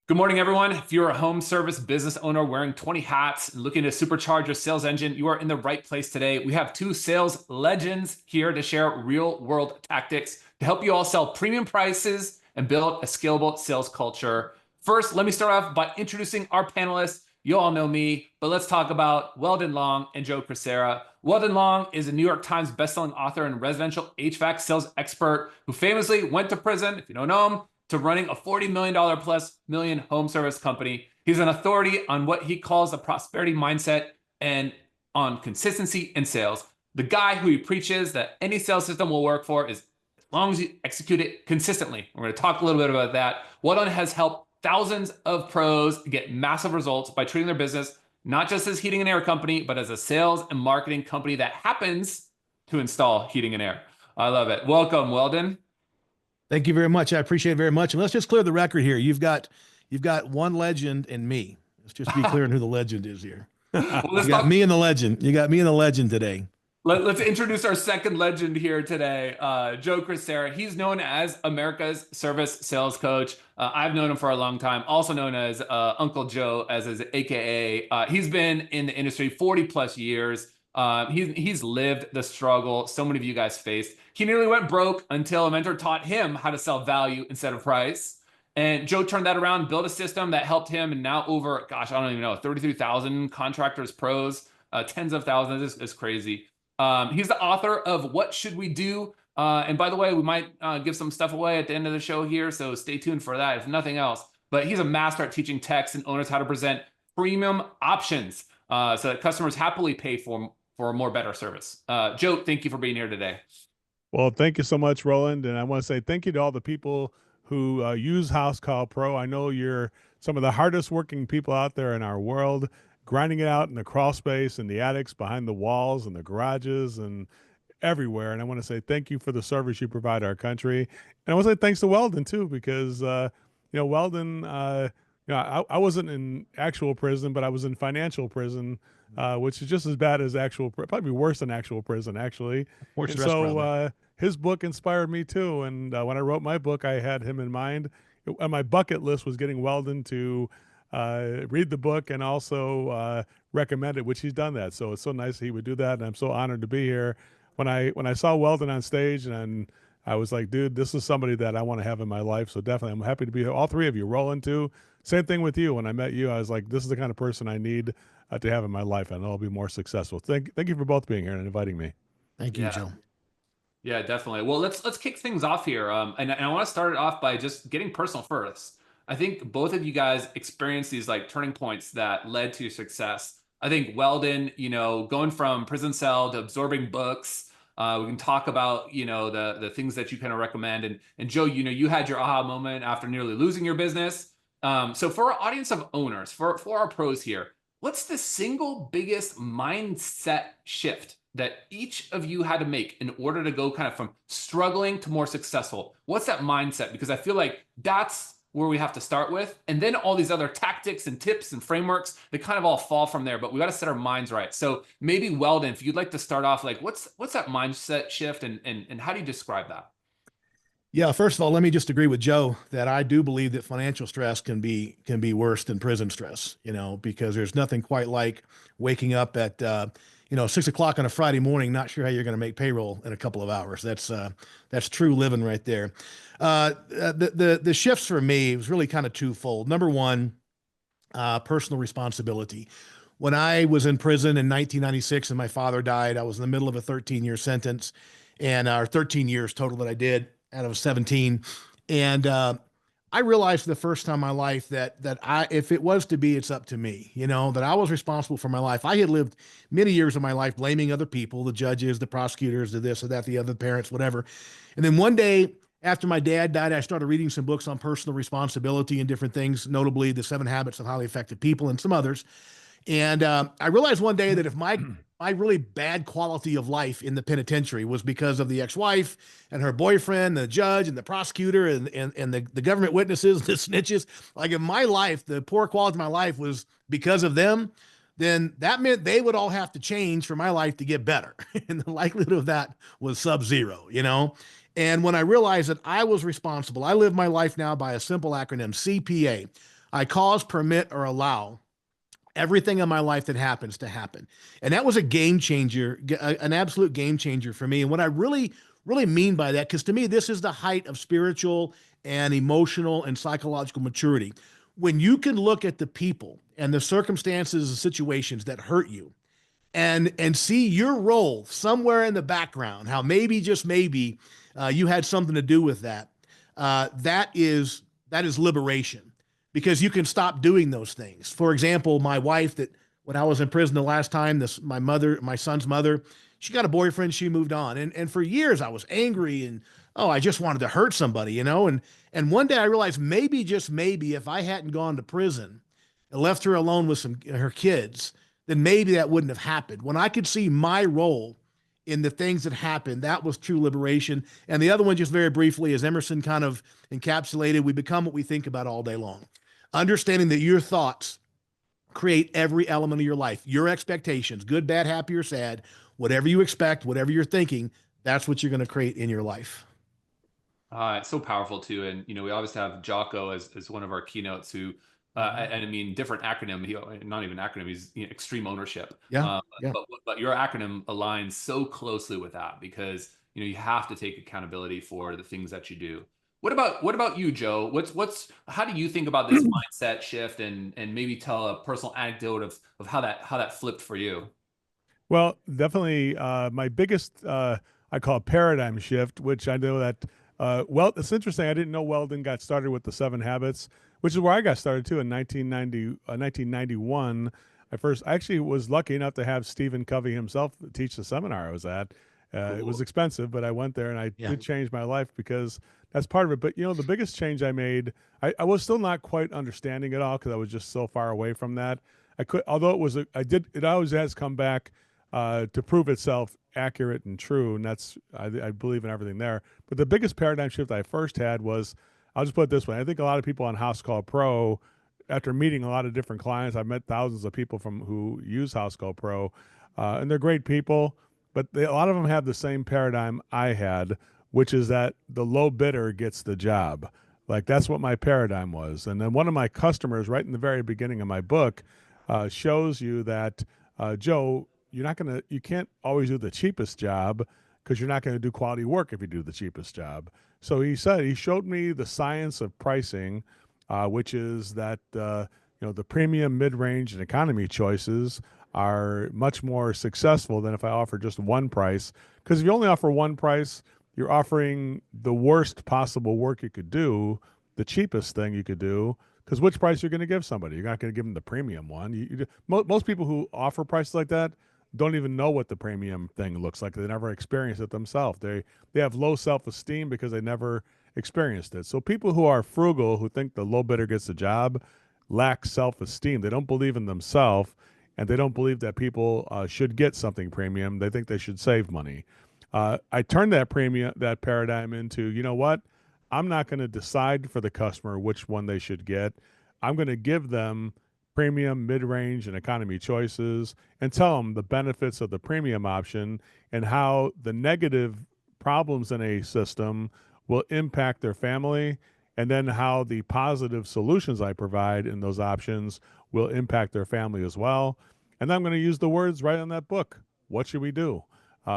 Good morning, everyone. If you're a home service business owner wearing 20 hats and looking to supercharge your sales engine, you are in the right place today. We have two sales legends here to share real world tactics to help you all sell premium prices and build a scalable sales culture. First, let me start off by introducing our panelists. You all know me, but let's talk about Weldon Long and Joe Corera. Weldon Long is a New York Times bestselling author and residential HVAC sales expert who famously went to prison, if you don't know him, to running a $40 million plus million home service company. He's an authority on what he calls a prosperity mindset and on consistency in sales. The guy who he preaches that any sales system will work for is as long as you execute it consistently. We're going to talk a little bit about that. Weldon has helped thousands of pros get massive results by treating their business not just as heating and air company, but as a sales and marketing company that happens to install heating and air. I love it. Welcome, Weldon. Thank you very much. I appreciate it very much. And let's just clear the record here. You've got one legend and me. Let's just be clear on who the legend is here. Well, You got me and the legend. You got me and the legend today. Let's introduce our second legend here today, Joe Corera. He's known as America's service sales coach. I've known him for a long time, also known as Uncle Joe, as his AKA. He's been in the industry 40 plus years. He's lived the struggle so many of you guys faced. He nearly went broke until a mentor taught him how to sell value instead of price. And Joe turned that around, built a system that helped him, and now over, gosh, I don't even know, 33,000 contractors, pros, tens of thousands. It's crazy. He's the author of What Should We Do? And by the way, we might give some stuff away at the end of the show here, so stay tuned for that, if nothing else. But he's a master at teaching techs and owners how to present premium options so that customers happily pay for a more better service. Joe, thank you for being here today. Well, thank you so much, Roland. And I want to say thank you to all the people who use House Call Pro. I know you're some of the hardest working people out there in our world, grinding it out in the crawl space, in the attics, behind the walls, in the garages, and everywhere. And I want to say thank you for the service you provide our country. And I want to say thanks to Weldon, too, because, Weldon, I wasn't in actual prison, but I was in financial prison, which is just as bad as probably worse than actual prison, actually. More And stress, brother. his book inspired me too. And when I wrote my book, I had him in mind. On my bucket list was getting Weldon to read the book and also recommend it, which he's done that. So it's so nice he would do that. And I'm so honored to be here. When I saw Weldon on stage, and I was like, dude, this is somebody that I want to have in my life. So definitely, I'm happy to be here. All three of you, Roland too. Same thing with you. When I met you, I was like, this is the kind of person I need to have in my life, and I'll be more successful. Thank you for both being here and inviting me. Thank you, Joe. Yeah, definitely. Well, let's kick things off here. And I want to start it off by just getting personal first. I think both of you guys experienced these like turning points that led to success. I think Weldon, going from prison cell to absorbing books. We can talk about, the things that you kind of recommend. And Joe, you had your aha moment after nearly losing your business. So for our audience of owners, for our pros here, what's the single biggest mindset shift that each of you had to make in order to go kind of from struggling to more successful? What's that mindset? Because I feel like that's where we have to start with. And then all these other tactics and tips and frameworks, they kind of all fall from there, but we got to set our minds right. So maybe Weldon, if you'd like to start off, like what's that mindset shift and how do you describe that? Yeah, first of all, let me just agree with Joe that I do believe that financial stress can be worse than prison stress, because there's nothing quite like waking up at 6 o'clock on a Friday morning, not sure how you're going to make payroll in a couple of hours. That's true living right there. The shifts for me was really kind of twofold. Number one, personal responsibility. When I was in prison in 1996 and my father died, I was in the middle of a 13-year sentence, or 13 years total that I did out of 17. And I realized for the first time in my life that if it was to be, it's up to me, that I was responsible for my life. I had lived many years of my life blaming other people, the judges, the prosecutors, the this or that, the other parents, whatever. And then one day after my dad died, I started reading some books on personal responsibility and different things, notably The 7 Habits of Highly Effective People and some others. And I realized one day that if my really bad quality of life in the penitentiary was because of the ex-wife and her boyfriend, the judge and the prosecutor and the government witnesses, the snitches, like if my life, the poor quality of my life was because of them, then that meant they would all have to change for my life to get better. And the likelihood of that was sub-zero, And when I realized that I was responsible, I live my life now by a simple acronym, CPA. I cause, permit, or allow everything in my life that happens to happen. And that was a game changer, an absolute game changer for me. And what I really mean by that, because to me, this is the height of spiritual and emotional and psychological maturity. When you can look at the people and the circumstances and situations that hurt you and see your role somewhere in the background, how maybe, just maybe, you had something to do with that. That is liberation, because you can stop doing those things. For example, my wife, that when I was in prison the last time, my son's mother, she got a boyfriend, she moved on. And for years I was angry and, oh, I just wanted to hurt somebody, and one day I realized, maybe, just maybe, if I hadn't gone to prison and left her alone with her kids, then maybe that wouldn't have happened. When I could see my role in the things that happened, that was true liberation. And the other one, just very briefly, as Emerson kind of encapsulated, we become what we think about all day long. Understanding that your thoughts create every element of your life, your expectations, good, bad, happy, or sad, whatever you expect, whatever you're thinking, that's what you're going to create in your life. It's so powerful too. And, we always have Jocko as one of our keynotes who, and I mean, different acronym, not even acronym, he's extreme ownership. Yeah. Yeah. But your acronym aligns so closely with that because, you have to take accountability for the things that you do. What about you, Joe? How do you think about this mindset shift, and maybe tell a personal anecdote of how that flipped for you? Well, definitely my biggest, I call it paradigm shift, which I know that, well, it's interesting. I didn't know Weldon got started with the 7 Habits, which is where I got started too in 1991. I actually was lucky enough to have Stephen Covey himself teach the seminar I was at. It was Cool. expensive, but I went there and I Yeah. did change my life because that's part of it. But the biggest change I made, I was still not quite understanding it all because I was just so far away from that. Although it always has come back to prove itself accurate and true, and I believe in everything there. But the biggest paradigm shift I first had was, I'll just put it this way: I think a lot of people on House Call Pro, after meeting a lot of different clients, I've met thousands of people who use House Call Pro, and they're great people, but a lot of them have the same paradigm I had, which is that the low bidder gets the job. Like that's what my paradigm was. And then one of my customers, right in the very beginning of my book, shows you that, Joe, you can't always do the cheapest job because you're not going to do quality work if you do the cheapest job. So he showed me the science of pricing, which is that, the premium, mid-range, and economy choices are much more successful than if I offer just one price. Because if you only offer one price, you're offering the worst possible work you could do, the cheapest thing you could do. Because which price you're going to give somebody? You're not going to give them the premium one. Most people who offer prices like that don't even know what the premium thing looks like. They never experience it themselves. They have low self-esteem because they never experienced it. So people who are frugal, who think the low bidder gets the job, lack self-esteem. They don't believe in themselves, and they don't believe that people should get something premium. They think they should save money. I turned that paradigm into, you know what? I'm not going to decide for the customer which one they should get. I'm going to give them premium, mid-range, and economy choices and tell them the benefits of the premium option and how the negative problems in a system will impact their family, and then how the positive solutions I provide in those options will impact their family as well. And then I'm going to use the words right in that book. What should we do?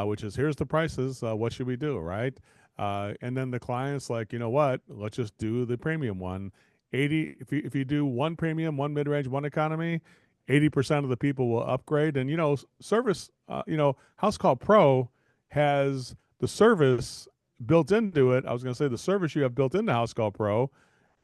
Which is, here's the prices. What should we do? Right. And then the client's like, you know what? Let's just do the premium one. If you do one premium, one mid range, one economy, 80% of the people will upgrade. And service. House Call Pro has the service built into it. I was going to say the service you have built into House Call Pro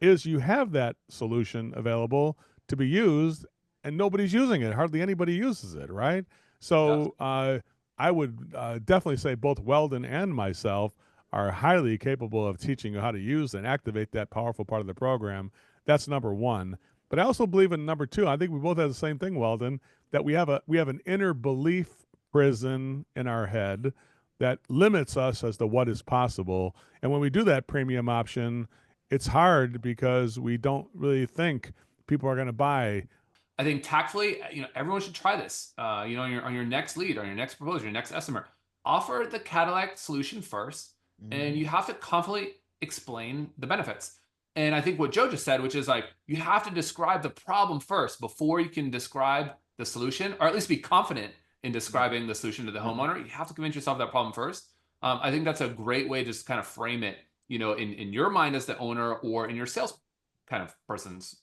is you have that solution available to be used, and nobody's using it. Hardly anybody uses it, right? So I would definitely say both Weldon and myself are highly capable of teaching you how to use and activate that powerful part of the program. That's number one. But I also believe in number two. I think we both have the same thing, Weldon, that we have an inner belief prison in our head that limits us as to what is possible. And when we do that premium option, it's hard because we don't really think people are going to buy. I think tactfully, everyone should try this. On your next lead, on your next proposal, your next estimate, offer the Cadillac solution first, and you have to confidently explain the benefits. And I think what Joe just said, which is like, you have to describe the problem first before you can describe the solution, or at least be confident in describing the solution to the homeowner. You have to convince yourself of that problem first. I think that's a great way to just kind of frame it, in your mind as the owner, or in your sales kind of person's.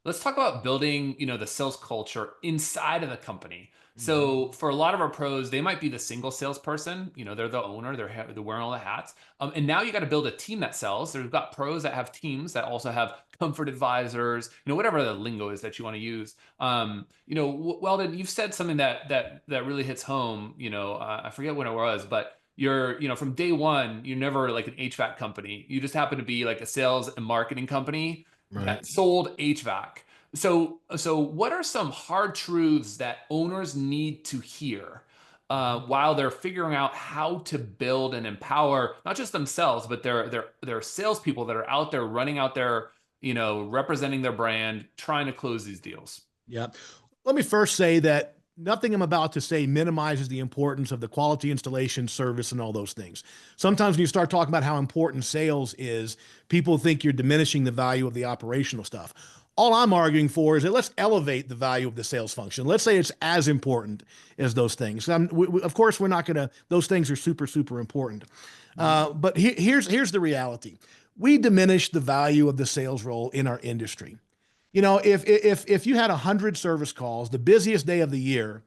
Let's talk about building, the sales culture inside of the company. So for a lot of our pros, they might be the single salesperson. They're the owner. They're wearing all the hats. And now you got to build a team that sells. There's got pros that have teams that also have comfort advisors. Whatever the lingo is that you want to use. Weldon, you've said something that really hits home. I forget when it was, but you're, from day one, you're never like an HVAC company. You just happen to be like a sales and marketing company that sold HVAC. So what are some hard truths that owners need to hear while they're figuring out how to build and empower not just themselves, but their salespeople that are out there running out there, representing their brand, trying to close these deals? Yeah. Let me first say that nothing I'm about to say minimizes the importance of the quality installation, service, and all those things. Sometimes when you start talking about how important sales is, people think you're diminishing the value of the operational stuff. All I'm arguing for is that let's elevate the value of the sales function. Let's say it's as important as those things. Of course, we're not going to, those things are super, super important. But here's the reality. We diminish the value of the sales role in our industry. If you had 100 service calls, the busiest day of the year,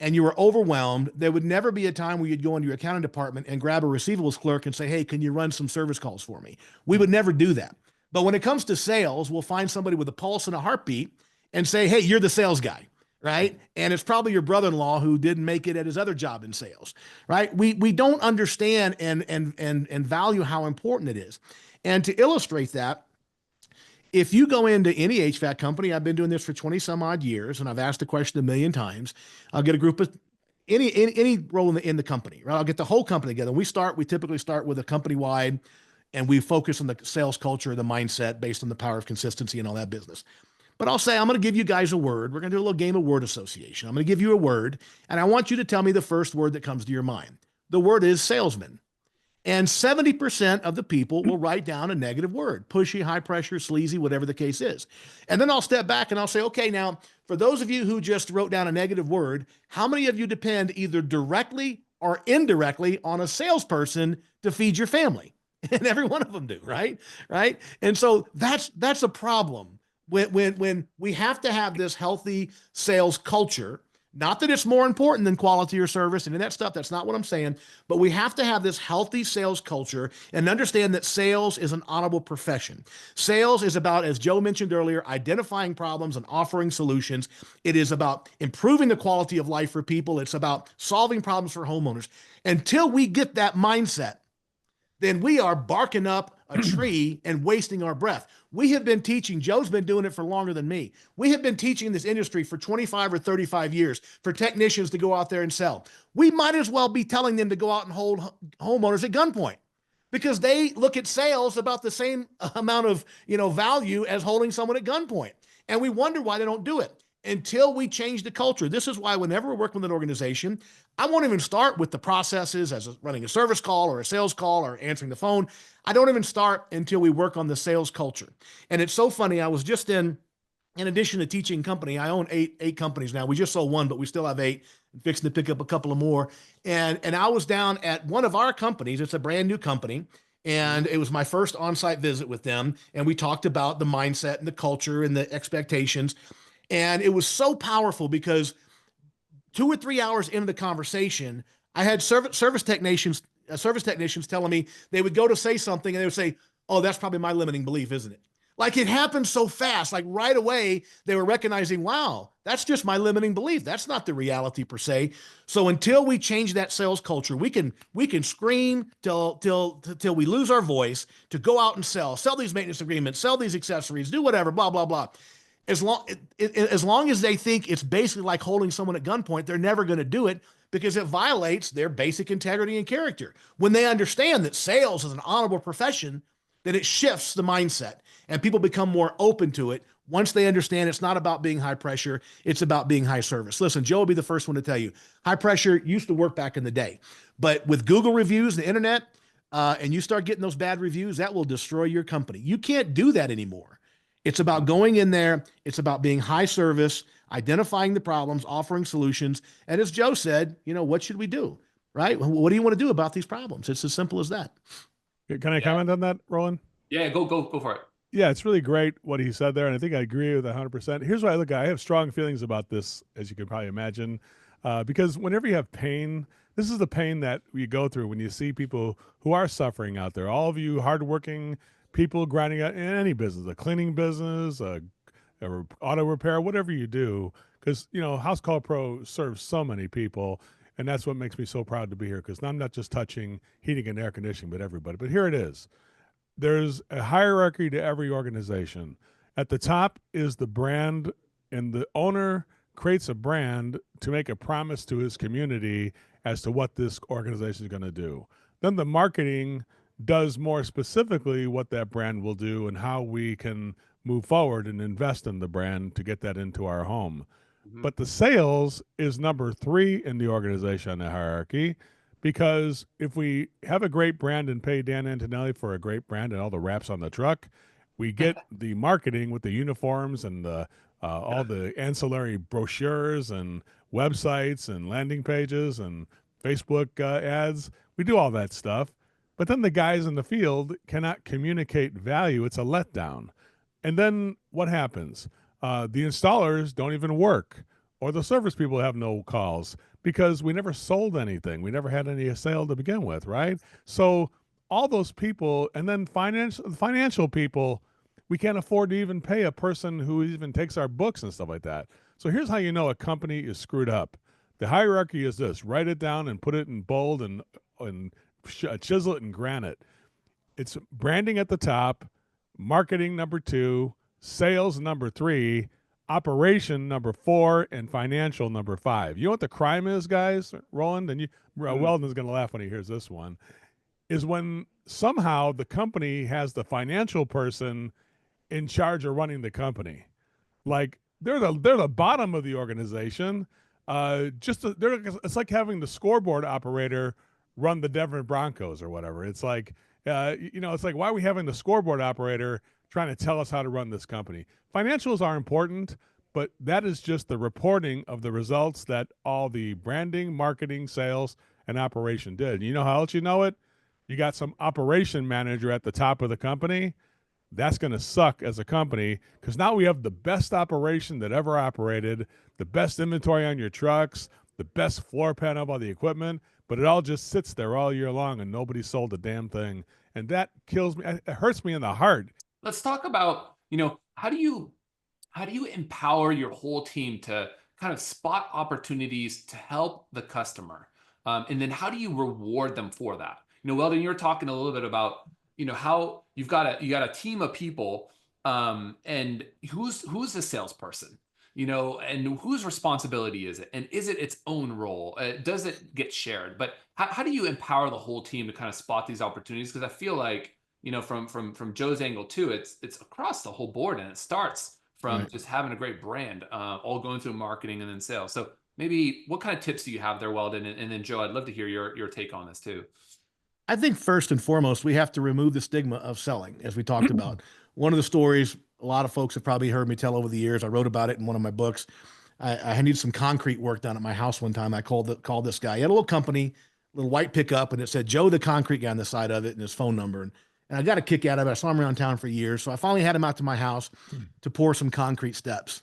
and you were overwhelmed, there would never be a time where you'd go into your accounting department and grab a receivables clerk and say, hey, can you run some service calls for me? We would never do that. But when it comes to sales, we'll find somebody with a pulse and a heartbeat and say, hey, you're the sales guy, right? And it's probably your brother-in-law who didn't make it at his other job in sales, right? We don't understand and value how important it is. And to illustrate that, if you go into any HVAC company, I've been doing this for 20 some odd years, and I've asked the question a million times. I'll get a group of any role in the company, right? I'll get the whole company together. We typically start with a company-wide, and we focus on the sales culture, the mindset based on the power of consistency and all that business. But I'll say, I'm going to give you guys a word. We're going to do a little game of word association. I'm going to give you a word, and I want you to tell me the first word that comes to your mind. The word is salesman. And 70% of the people will write down a negative word: pushy, high pressure, sleazy, whatever the case is. And then I'll step back and I'll say, okay, now, for those of you who just wrote down a negative word, how many of you depend either directly or indirectly on a salesperson to feed your family? And every one of them do, right? Right. And so that's a problem when we have to have this healthy sales culture. Not that it's more important than quality or service and that stuff. That's not what I'm saying. But we have to have this healthy sales culture and understand that sales is an honorable profession. Sales is about, as Joe mentioned earlier, identifying problems and offering solutions. It is about improving the quality of life for people. It's about solving problems for homeowners. Until we get that mindset, then we are barking up a tree and wasting our breath. We have been teaching, Joe's been doing it for longer than me. We have been teaching this industry for 25 or 35 years for technicians to go out there and sell. We might as well be telling them to go out and hold homeowners at gunpoint, because they look at sales about the same amount of, value as holding someone at gunpoint. And we wonder why they don't do it until we change the culture. This is why whenever we're working with an organization, I won't even start with the processes as running a service call or a sales call or answering the phone. I don't even start until we work on the sales culture. And it's so funny. I was just in addition to teaching company, I own eight companies now. We just sold one, but we still have 8. I'm fixing to pick up a couple of more. And I was down at one of our companies. It's a brand new company. And it was my first on-site visit with them. And we talked about the mindset and the culture and the expectations. And it was so powerful because 2 or 3 hours into the conversation, I had service technicians telling me they would go to say something and they would say, oh, that's probably my limiting belief, isn't it? Like, it happened so fast. Like, right away, they were recognizing, wow, that's just my limiting belief. That's not the reality per se. So until we change that sales culture, we can scream till we lose our voice to go out and sell these maintenance agreements, sell these accessories, do whatever, blah, blah, blah. As long as they think it's basically like holding someone at gunpoint, they're never going to do it, because it violates their basic integrity and character. When they understand that sales is an honorable profession, then it shifts the mindset and people become more open to it. Once they understand it's not about being high pressure, it's about being high service. Listen, Joe will be the first one to tell you, high pressure used to work back in the day, but with Google reviews, the internet, and you start getting those bad reviews, that will destroy your company. You can't do that anymore. It's about going in there. It's about being high service, identifying the problems, offering solutions. And as Joe said, what should we do? Right? What do you want to do about these problems? It's as simple as that. Can I comment on that, Roland? Yeah, go for it. Yeah, it's really great what he said there, and I think I agree with 100%. Here's what I look at. I have strong feelings about this, as you can probably imagine, because whenever you have pain, this is the pain that we go through when you see people who are suffering out there. All of you hardworking people grinding out in any business, a cleaning business, auto repair, whatever you do, because, House Call Pro serves so many people, and that's what makes me so proud to be here, because I'm not just touching heating and air conditioning, but everybody. But here it is. There's a hierarchy to every organization. At the top is the brand, and the owner creates a brand to make a promise to his community as to what this organization is going to do. Then the marketing does more specifically what that brand will do and how we can move forward and invest in the brand to get that into our home. Mm-hmm. But the sales is number 3 in the organization on the hierarchy. Because if we have a great brand and pay Dan Antonelli for a great brand and all the wraps on the truck, we get the marketing with the uniforms and all the ancillary brochures and websites and landing pages and Facebook ads. We do all that stuff. But then the guys in the field cannot communicate value. It's a letdown. And then what happens? The installers don't even work, or the service people have no calls, because we never sold anything. We never had any sale to begin with, right? So all those people, and then financial people, we can't afford to even pay a person who even takes our books and stuff like that. So here's how you know a company is screwed up. The hierarchy is this. Write it down and put it in bold and chisel it in granite. It's branding at the top, marketing number 2, sales number 3, operation number 4, and financial number 5. You know what the crime is, guys? Roland, and Weldon's going to laugh when he hears this one, is when somehow the company has the financial person in charge of running the company. Like they're the bottom of the organization. It's like having the scoreboard operator run the Denver Broncos or whatever. It's like it's like, why are we having the scoreboard operator trying to tell us how to run this company? Financials are important, but that is just the reporting of the results that all the branding, marketing, sales, and operation did. You know how else you know it? You got some operation manager at the top of the company. That's going to suck as a company, because now we have the best operation that ever operated, the best inventory on your trucks, the best floor plan of all the equipment, but it all just sits there all year long and nobody sold a damn thing. And that kills me. It hurts me in the heart. Let's talk about, how do you empower your whole team to kind of spot opportunities to help the customer? And then how do you reward them for that? Weldon, you were talking a little bit about, how you got a team of people, and who's the salesperson, and whose responsibility is it? And is it its own role? Does it get shared? But how do you empower the whole team to kind of spot these opportunities? Because I feel like, from Joe's angle too, it's across the whole board, and it starts from just having a great brand, all going through marketing and then sales. So maybe what kind of tips do you have there, Weldon? And then Joe, I'd love to hear your take on this too. I think first and foremost, we have to remove the stigma of selling, as we talked about. One of the stories a lot of folks have probably heard me tell over the years, I wrote about it in one of my books. I needed some concrete work done at my house one time. I called this guy. He had a little company, little white pickup, and it said Joe the concrete guy on the side of it and his phone number. And I got a kick out of it. I saw him around town for years. So I finally had him out to my house to pour some concrete steps.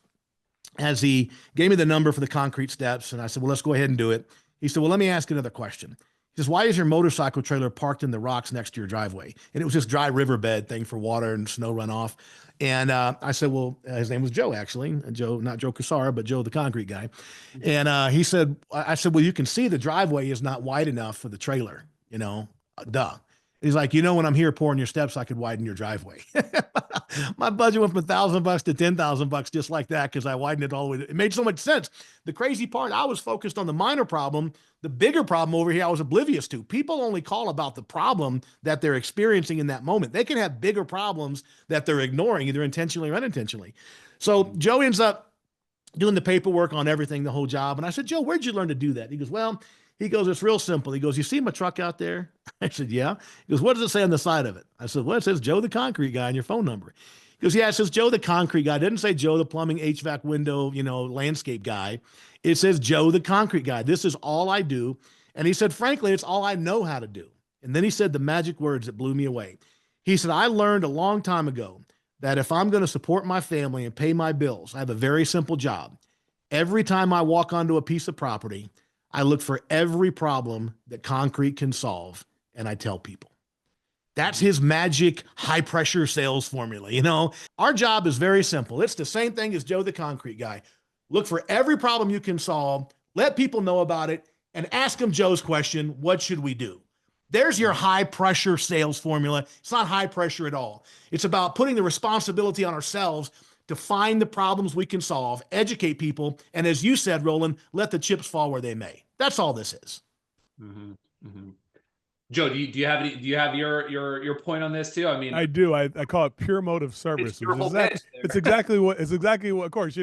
As he gave me the number for the concrete steps, and I said, well, let's go ahead and do it. He said, well, let me ask you another question. He says, why is your motorcycle trailer parked in the rocks next to your driveway? And it was this dry riverbed thing for water and snow runoff. And I said, well, his name was Joe, actually. Joe, not Joe Corera, but Joe, the concrete guy. And I said, well, you can see the driveway is not wide enough for the trailer, duh. He's like, when I'm here pouring your steps, I could widen your driveway. My budget went from $1,000 to $10,000 just like that, because I widened it all the way. It made so much sense. The crazy part, I was focused on the minor problem. The bigger problem over here, I was oblivious to. People only call about the problem that they're experiencing in that moment. They can have bigger problems that they're ignoring, either intentionally or unintentionally. So Joe ends up doing the paperwork on everything, the whole job. And I said, Joe, where'd you learn to do that? He goes, well, He goes, it's real simple. He goes, you see my truck out there? I said, yeah. He goes, what does it say on the side of it? I said, well, it says Joe the concrete guy and your phone number. He goes, yeah, it says Joe the concrete guy. It didn't say Joe the plumbing HVAC window, landscape guy. It says Joe the concrete guy. This is all I do. And he said, frankly, it's all I know how to do. And then he said the magic words that blew me away. He said, I learned a long time ago that if I'm going to support my family and pay my bills, I have a very simple job. Every time I walk onto a piece of property, I look for every problem that concrete can solve, and I tell people. That's his magic high pressure sales formula. Our job is very simple. It's the same thing as Joe the concrete guy. Look for every problem you can solve, let people know about it, and ask them Joe's question, what should we do? There's your high pressure sales formula. It's not high pressure at all. It's about putting the responsibility on ourselves to find the problems we can solve, educate people, and as you said, Roland, let the chips fall where they may. That's all this is. Mm-hmm. Mm-hmm. Joe, do you have your point on this too? I mean, I do. I call it pure motive service. It's exactly what. Of course,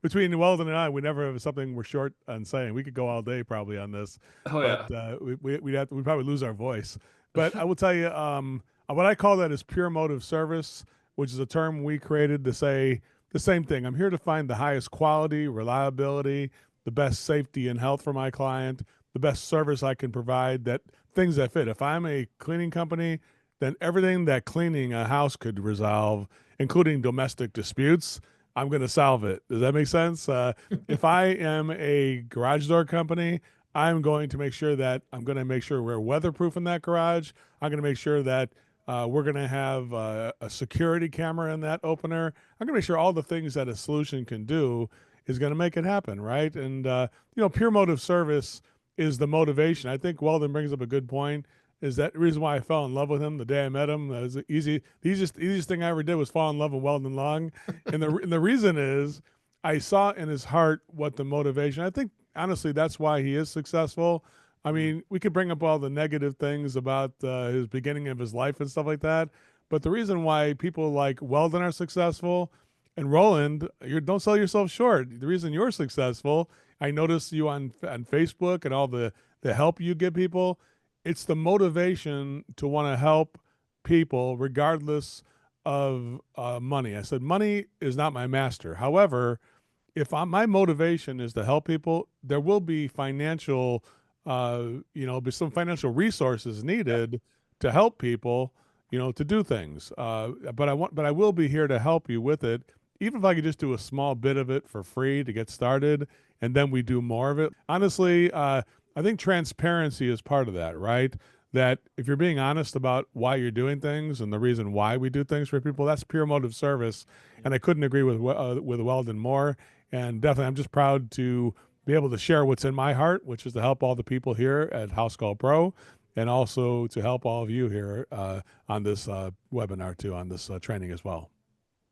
between Weldon and I, we never have something we're short on saying. We could go all day probably on this. Oh yeah. But we'd probably lose our voice. But I will tell you, what I call that is pure motive service, which is a term we created to say the same thing. I'm here to find the highest quality, reliability, the best safety and health for my client, the best service I can provide, that things that fit. If I'm a cleaning company, then everything that cleaning a house could resolve, including domestic disputes, I'm going to solve it. Does that make sense? If I am a garage door company, I'm going to make sure we're weatherproof in that garage. I'm going to make sure that we're going to have a security camera in that opener. I'm going to make sure all the things that a solution can do is going to make it happen, right? And, pure motive service is the motivation. I think Weldon brings up a good point, is that the reason why I fell in love with him the day I met him. It was the easiest thing I ever did was fall in love with Weldon Long. And the reason is I saw in his heart what the motivation, I think, honestly, that's why he is successful. I mean, we could bring up all the negative things about his beginning of his life and stuff like that. But the reason why people like Weldon are successful, and Roland, don't sell yourself short. The reason you're successful, I notice you on Facebook and all the help you give people. It's the motivation to want to help people regardless of money. I said, money is not my master. However, if my motivation is to help people, there will be financial, be some financial resources needed to help people, to do things. But I will be here to help you with it. Even if I could just do a small bit of it for free to get started, and then we do more of it. Honestly, I think transparency is part of that, right? That if you're being honest about why you're doing things and the reason why we do things for people, that's pure motive service. And I couldn't agree with Weldon more. And definitely, I'm just proud to be able to share what's in my heart, which is to help all the people here at House Call Pro, and also to help all of you here on this webinar too, on this training as well.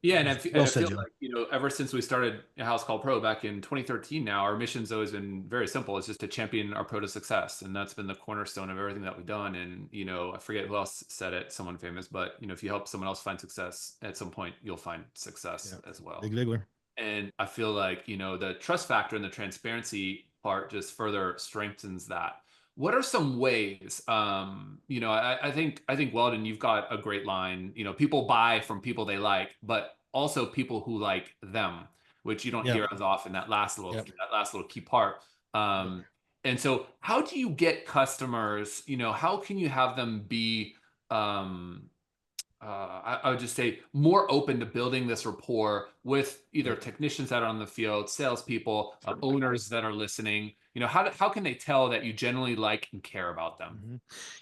Yeah, and I feel like, ever since we started a House Call Pro back in 2013 now, our mission's always been very simple. It's just to champion our pro to success. And that's been the cornerstone of everything that we've done. And, I forget who else said it, someone famous, but, if you help someone else find success, at some point, you'll find success as well. Big Ziggler. And I feel like, the trust factor and the transparency part just further strengthens that. What are some ways, I think Weldon, you've got a great line, people buy from people they like, but also people who like them, which you don't hear as often, that last little key part. And so how do you get customers, how can you have them be, I would just say more open to building this rapport with either technicians that are on the field, salespeople, owners that are listening. How can they tell that you genuinely like and care about them? Mm-hmm.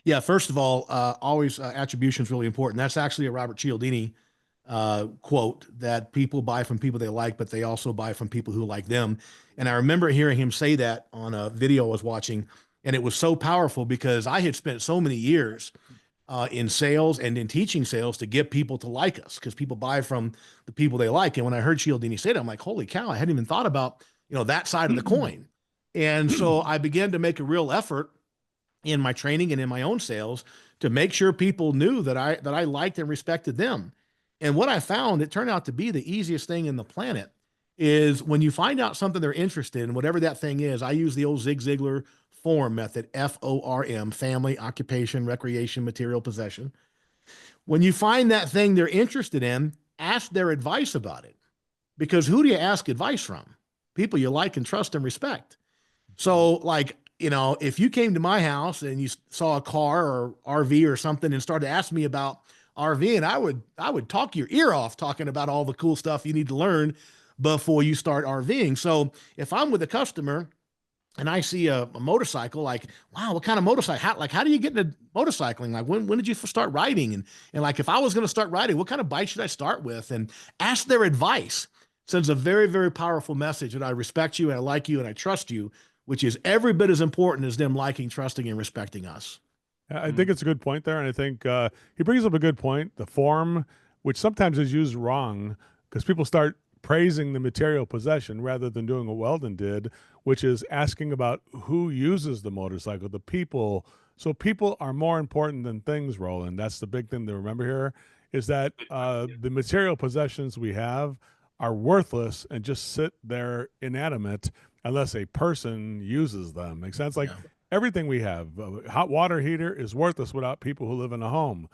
Yeah, first of all, always attribution is really important. That's actually a Robert Cialdini quote, that people buy from people they like, but they also buy from people who like them. And I remember hearing him say that on a video I was watching, and it was so powerful because I had spent so many years in sales and in teaching sales to get people to like us, because people buy from the people they like. And when I heard Cialdini say that, I'm like, holy cow, I hadn't even thought about, that side of the coin. And so I began to make a real effort in my training and in my own sales to make sure people knew that I liked and respected them. And what I found, it turned out to be the easiest thing in the planet. is when you find out something they're interested in, whatever that thing is. I use the old Zig Ziglar FORM method, FORM, family, occupation, recreation, material, possession. When you find that thing they're interested in, ask their advice about it. Because who do you ask advice from? People you like and trust and respect. So, like, if you came to my house and you saw a car or RV or something and started asking me about RV, and I would talk your ear off talking about all the cool stuff you need to learn before you start RVing. So if I'm with a customer and I see a motorcycle, like, wow, what kind of motorcycle? How do you get into motorcycling? Like, when did you start riding? And like, if I was going to start riding, what kind of bike should I start with? And ask their advice. Sends a very, very powerful message that I respect you and I like you and I trust you, which is every bit as important as them liking, trusting, and respecting us. I think it's a good point there, and I think he brings up a good point. The form, which sometimes is used wrong, because people start praising the material possession rather than doing what Weldon did, which is asking about who uses the motorcycle, the people. So people are more important than things, Roland. That's the big thing to remember here, is that the material possessions we have are worthless and just sit there inanimate unless a person uses them. Makes sense? Like Yeah. everything we have, hot water heater is worthless without people who live in a home.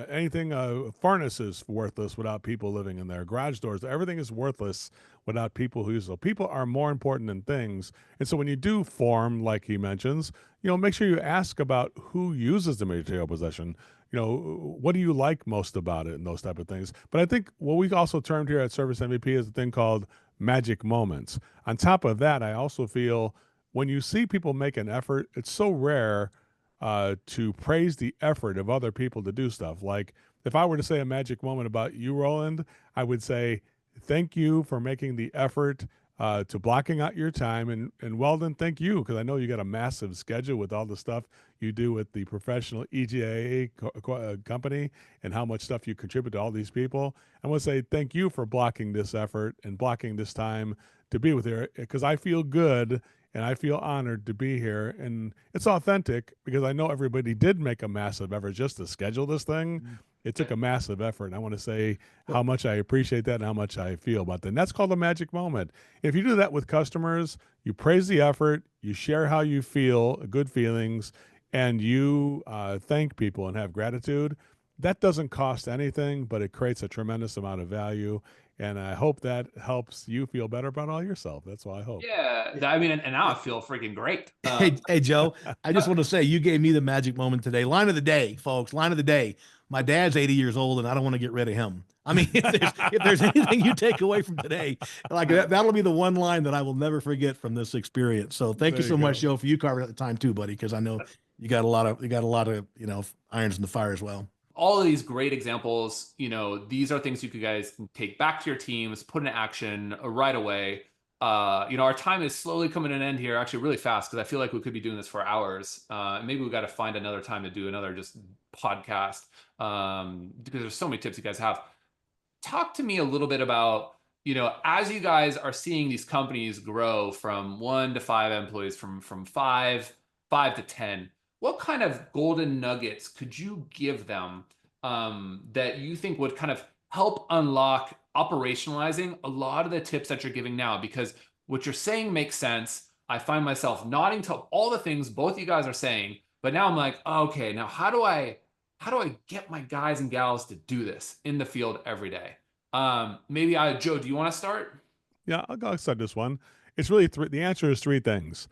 Anything, furnace is worthless without people living in there. Garage doors, everything is worthless without people who use it. So people are more important than things. And so when you do form, like he mentions, make sure you ask about who uses the material possession. What do you like most about it and those type of things. But I think what we also termed here at Service MVP is a thing called magic moments. On top of that, I also feel when you see people make an effort, it's so rare to praise the effort of other people to do stuff. Like if I were to say a magic moment about you, Roland, I would say, thank you for making the effort to blocking out your time. And Weldon, thank you, because I know you got a massive schedule with all the stuff you do with the professional EGA company and how much stuff you contribute to all these people. I want to say thank you for blocking this effort and blocking this time to be with you, because I feel good and I feel honored to be here. And it's authentic because I know everybody did make a massive effort just to schedule this thing. It took a massive effort. And I want to say how much I appreciate that and how much I feel about that. And that's called a magic moment. If you do that with customers, you praise the effort, you share how you feel, good feelings, and you thank people and have gratitude. That doesn't cost anything, but it creates a tremendous amount of value. And I hope that helps you feel better about all yourself. That's what I hope. Yeah, I mean, and now I feel freaking great. Hey, Joe, I just want to say you gave me the magic moment today. Line of the day, folks. Line of the day. My dad's 80 years old, and I don't want to get rid of him. I mean, if there's anything you take away from today, like that'll be the one line that I will never forget from this experience. So thank you There so you much, go. Joe, for you carving out the time too, buddy, because I know you got a lot of irons in the fire as well. All of these great examples, these are things you guys can take back to your teams, put in action right away. Our time is slowly coming to an end here, actually really fast, because I feel like we could be doing this for hours. Maybe we got to find another time to do another just podcast, because there's so many tips you guys have. Talk to me a little bit about, as you guys are seeing these companies grow from 1 to 5 employees, from five to 10, what kind of golden nuggets could you give them that you think would kind of help unlock operationalizing a lot of the tips that you're giving now? Because what you're saying makes sense. I find myself nodding to all the things both you guys are saying, but now I'm like, oh, okay, now how do I get my guys and gals to do this in the field every day? Maybe Joe, do you want to start? Yeah, I'll start this one. It's really the answer is three things.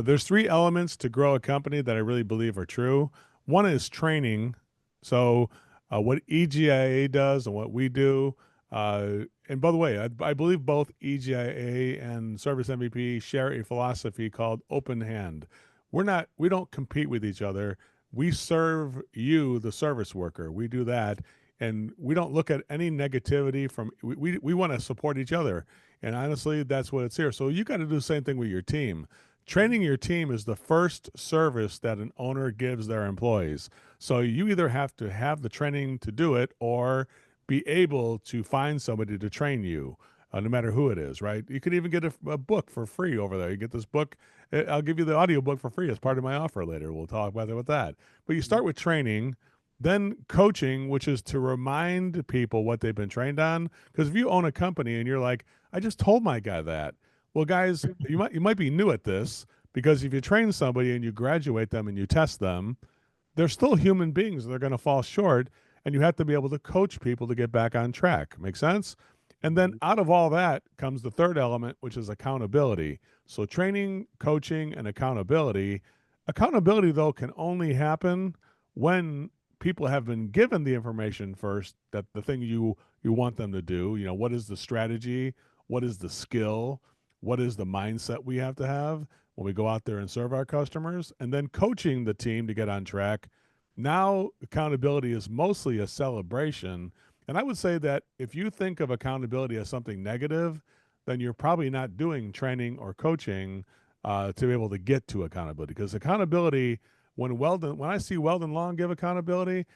There's three elements to grow a company that I really believe are true. One is training. So, what EGIA does and what we do. And by the way, I believe both EGIA and Service MVP share a philosophy called open hand. We don't compete with each other. We serve you, the service worker. We do that. And we don't look at any negativity from, we want to support each other. And honestly, that's what it's here. So you got to do the same thing with your team. Training your team is the first service that an owner gives their employees. So you either have to have the training to do it or be able to find somebody to train you, no matter who it is, right? You could even get a book for free over there. You get this book. I'll give you the audio book for free as part of my offer later. We'll talk about that with that. But you start with training. Then coaching, which is to remind people what they've been trained on. Because if you own a company and you're like, I just told my guy that. Well, guys, you might be new at this, because if you train somebody and you graduate them and you test them, they're still human beings. They're going to fall short, and you have to be able to coach people to get back on track. Make sense? And then out of all that comes the third element, which is accountability. So training, coaching, and accountability. Accountability, though, can only happen when people have been given the information first, that the thing you want them to do. What is the strategy? What is the skill? What is the mindset we have to have when we go out there and serve our customers? And then coaching the team to get on track. Now accountability is mostly a celebration. And I would say that if you think of accountability as something negative, then you're probably not doing training or coaching to be able to get to accountability. Because accountability, when I see Weldon Long give accountability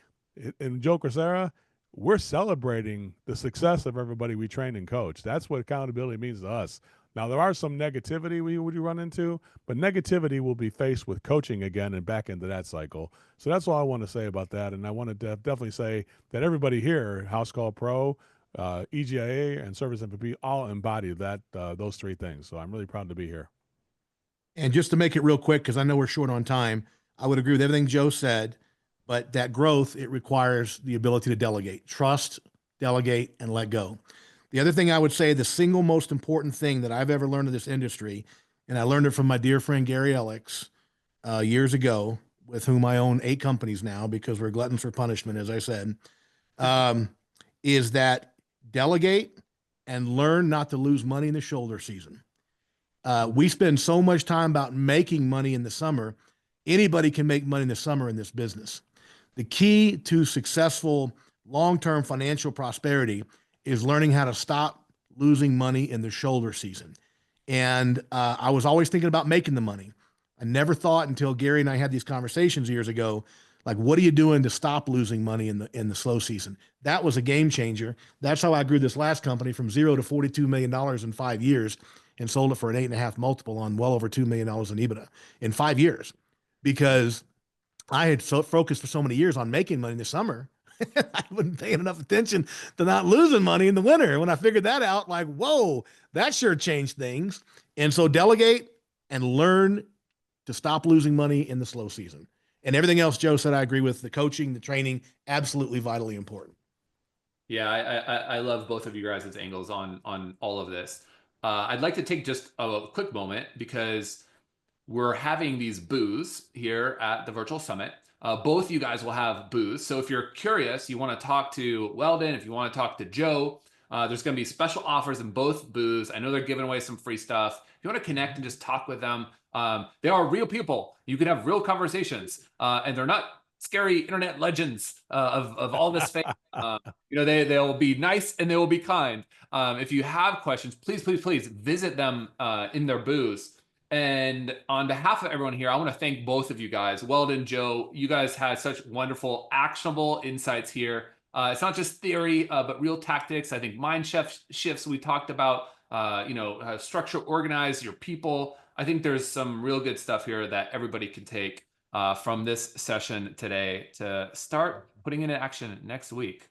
and Joe Corera, we're celebrating the success of everybody we train and coach. That's what accountability means to us. Now, there are some negativity we would run into, but negativity will be faced with coaching again and back into that cycle. So that's all I want to say about that. And I want to definitely say that everybody here, House Call Pro, EGIA, and Service MVP, all embody those three things. So I'm really proud to be here. And just to make it real quick, because I know we're short on time, I would agree with everything Joe said, but that growth, it requires the ability to delegate, trust, delegate, and let go. The other thing I would say, the single most important thing that I've ever learned in this industry, and I learned it from my dear friend Gary Alex years ago, with whom I own 8 companies now because we're gluttons for punishment, as I said, is that delegate and learn not to lose money in the shoulder season. We spend so much time about making money in the summer. Anybody can make money in the summer in this business. The key to successful long-term financial prosperity is learning how to stop losing money in the shoulder season. And I was always thinking about making the money. I never thought until Gary and I had these conversations years ago, like, what are you doing to stop losing money in the slow season? That was a game changer. That's how I grew this last company from 0 to $42 million in 5 years and sold it for an 8.5 multiple on well over $2 million in EBITDA in 5 years, because I had so focused for so many years on making money in the summer. I wasn't paying enough attention to not losing money in the winter. When I figured that out, like, whoa, that sure changed things. And so delegate and learn to stop losing money in the slow season. And everything else Joe said, I agree with. The coaching, the training, absolutely vitally important. Yeah, I love both of you guys' angles on all of this. I'd like to take just a quick moment because we're having these booths here at the virtual summit. Both you guys will have booths. So if you're curious, you want to talk to Weldon, if you want to talk to Joe, there's going to be special offers in both booths. I know they're giving away some free stuff. If you want to connect and just talk with them, they are real people. You can have real conversations, and they're not scary internet legends of all this fame. They'll be nice and they will be kind. If you have questions, please visit them in their booths. And on behalf of everyone here, I want to thank both of you guys. Weldon, Joe, you guys had such wonderful, actionable insights here. It's not just theory, but real tactics. I think mind shifts we talked about, structure, organize your people. I think there's some real good stuff here that everybody can take from this session today to start putting into action next week.